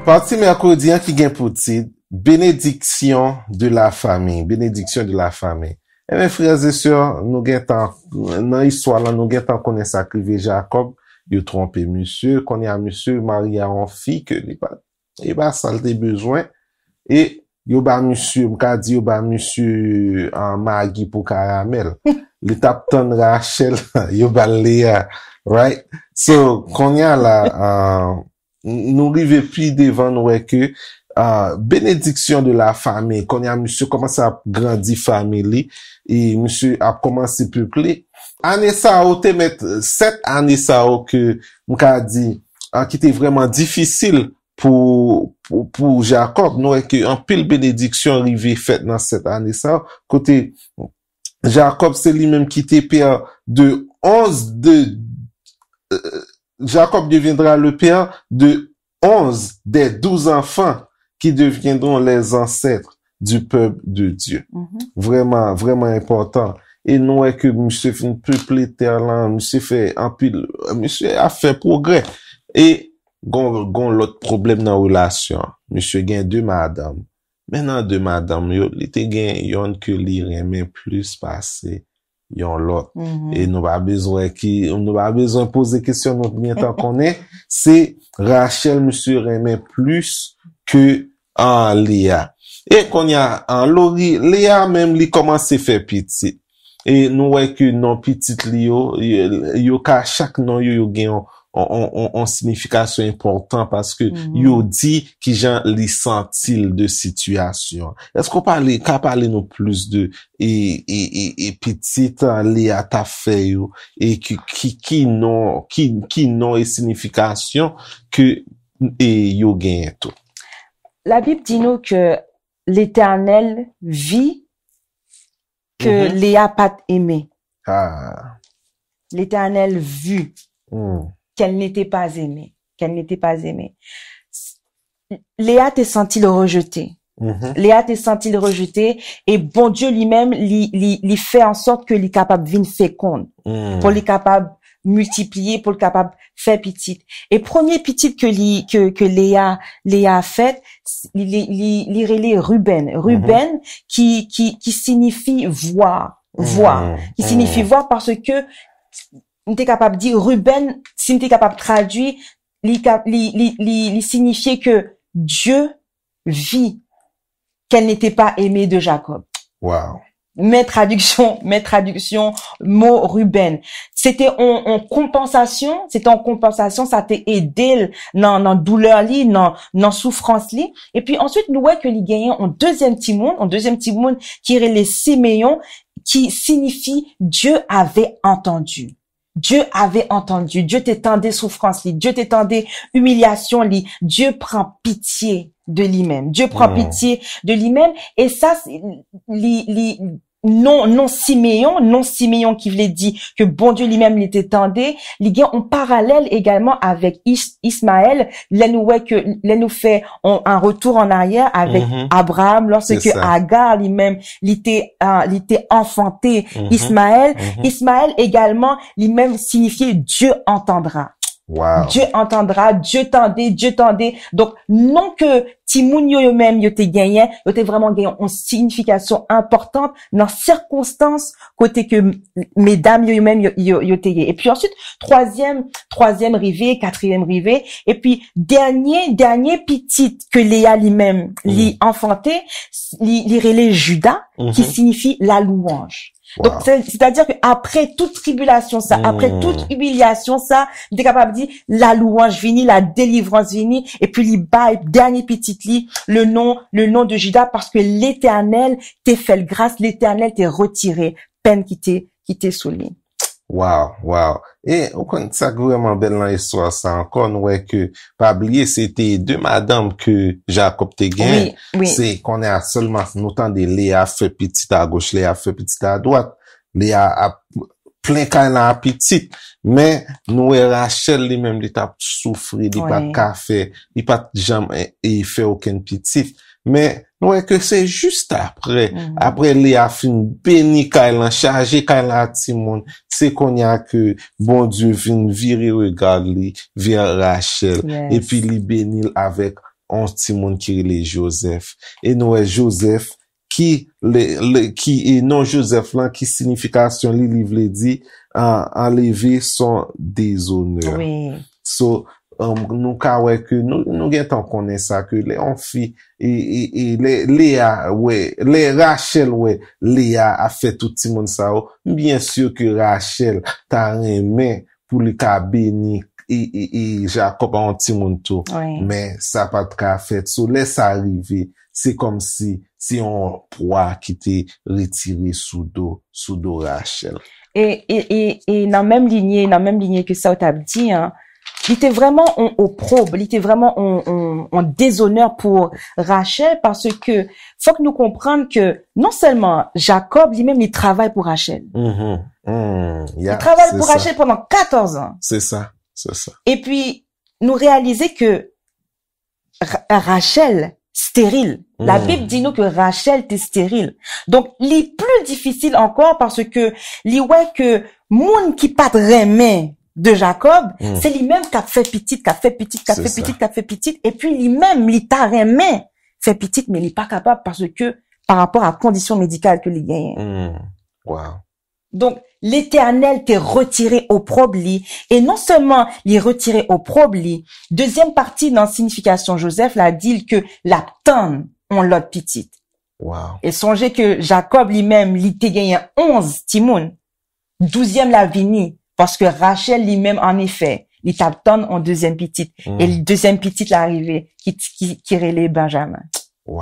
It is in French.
Parti mercredi qui gen pour titre bénédiction de la famille, bénédiction de la famille. Et mes frères et sœurs, nous getan dans histoire là nous getan connaît ça que Jacob, il trompé monsieur, qu'on y a monsieur marié en fille que il pas salte besoin et yo ba monsieur m'ka di yo ba monsieur en Maggi pour caramel. L'étape ton Rachel yo ba Léa, right? So qu'on y a là nous rive plus devant nous que bénédiction de la famille, qu'on y a monsieur commence à grandir famille et monsieur a commencé à peupler. Année ça ou te mettre 7 années ça ou que m'ka dit qui était vraiment difficile pour Jacob, nous que en pile bénédiction arrivé faite dans cette année ça côté Jacob c'est lui-même qui était père de 11 Jacob deviendra le père de 11 des 12 enfants qui deviendront les ancêtres du peuple de Dieu. Vraiment, vraiment important. Et nous, que monsieur fait une peuple terre là, monsieur fait un pile, monsieur a fait progrès. Et, gon l'autre problème dans la relation. Monsieur gagne 2 madame. Maintenant, 2 madame, il te gagne yon que li remet plus passer. Yon l'autre. Et nous pas besoin de poser question nous bien tant qu'on est. C'est Rachel, monsieur remet plus que en Léa. Et qu'on y a en Lori, Léa même li commence à faire petit. Et nous voyons que non petit li yo ka chaque nom yo gen en signification important parce que yo dit qui gens li sentil de situation. Est-ce qu'on parler nous plus de et petite Léa ta fait yo et qui non et signification que et yo gen tout. La Bible dit nous que l'Éternel vit que Léa pas aimé. L'Éternel vu qu'elle n'était pas aimée, Léa t'est senti le rejeter. Léa t'est senti le rejeter et bon Dieu lui-même lui fait en sorte que lui capable de venir féconde pour lui capable multiplier pour le capable faire petite. Et premier petite que Léa a fait, li relé Ruben qui signifie voir, qui signifie voir parce que on était capable de dire Ruben, si on était capable de traduire, li signifiait que Dieu vit qu'elle n'était pas aimée de Jacob. Wow. Mes traductions, mot Ruben. C'était en compensation, ça t'a aidé dans douleur li, dans souffrance li. Et puis ensuite, nous voyons que les gagnants en deuxième petit monde, qui est les Siméon, qui signifie Dieu avait entendu. Dieu t'étendait souffrance li, Dieu t'étendait humiliation li, Dieu prend pitié de lui-même. Et ça, non Siméon qui voulait dire que bon Dieu lui-même l'était tendé, les gars en parallèle également avec Ismaël, là nous fait un retour en arrière avec Abraham lorsque Agar lui-même l'était enfanté Ismaël. Ismaël également lui-même signifiait Dieu entendra. Wow. Dieu entendra, Dieu tendait. Donc, non que Timoun yo même yo te gagné, yo te vraiment gagné une signification importante dans circonstances côté que mesdames yo même yo te gagné. Et puis ensuite, troisième rivé, quatrième rivé, et puis dernier petit que Léa lui-même li enfanté, li relé Judas, qui signifie la louange. Wow. Donc, c'est-à-dire que après toute tribulation, ça, après toute humiliation, ça, t'es capable de dire, la louange vini, la délivrance vini, et puis, dernier petit lit, le nom de Judas, parce que l'Éternel t'est fait grâce, l'Éternel t'est retiré, peine qui t'est soulignée. Wow. Et, on connaît ça vraiment belle dans l'histoire, ça encore, nous, que, pas oublier, c'était 2 madames que Jacob te gagne. Oui. C'est qu'on est seulement, nous temps de Léa fait petite à gauche, Léa fait petite à droite. Léa a plein quand à petite. Mais, nous, Rachel, lui-même, il t'a souffert, il pas de café, il pas de jamais, et fait aucune petite. Mais, nous, que c'est juste après Léa fin béni Kailan, chargé Kailan Timon, c'est qu'on y a que bon Dieu vient virer regard li vers Rachel, et puis li bénil avec on ti moun qui relè Joseph. Et nous Joseph qui est non Joseph là qui signification li livre dit enlever son déshonneur. Oui. So nous ka wè que nous gen tan connaît ça que les on fi et Léa ouais les Rachel ouais Léa a fait tout ti monde ça bien sûr que Rachel t'a aimé pour le ka béni et Jacob en ti monde tout Oui. mais ça pas de ka fait so laisse arriver c'est comme si on proie qui était retiré sous dos Rachel. Et dans même lignée que ça t'a dit, hein, il était vraiment au probe, il était vraiment en déshonneur pour Rachel parce que faut que nous comprenions que non seulement Jacob lui-même il travaille pour Rachel. Il travaille pour Rachel pendant 14 ans. C'est ça. Et puis nous réaliser que Rachel stérile. La Bible dit nous que Rachel était stérile. Donc, les plus difficile encore parce que li ouais que moun qui pas remet de Jacob, c'est lui-même qui a fait petite, et puis lui-même li t'a remet fait petite mais il est pas capable parce que par rapport à conditions médicales que li gagne. Wow. Donc, l'Éternel t'est retiré au probli, et non seulement l'est retiré au probli, deuxième partie dans signification Joseph l'a dit que la tonne on l'autre petite. Wow. Et songez que Jacob lui-même, il t'a gagné 11 timoun. 12e la vini, parce que Rachel lui-même, en effet, il t'a tonne en deuxième petite. Et le deuxième petite l'arrivée, qui relève Benjamin. Wow.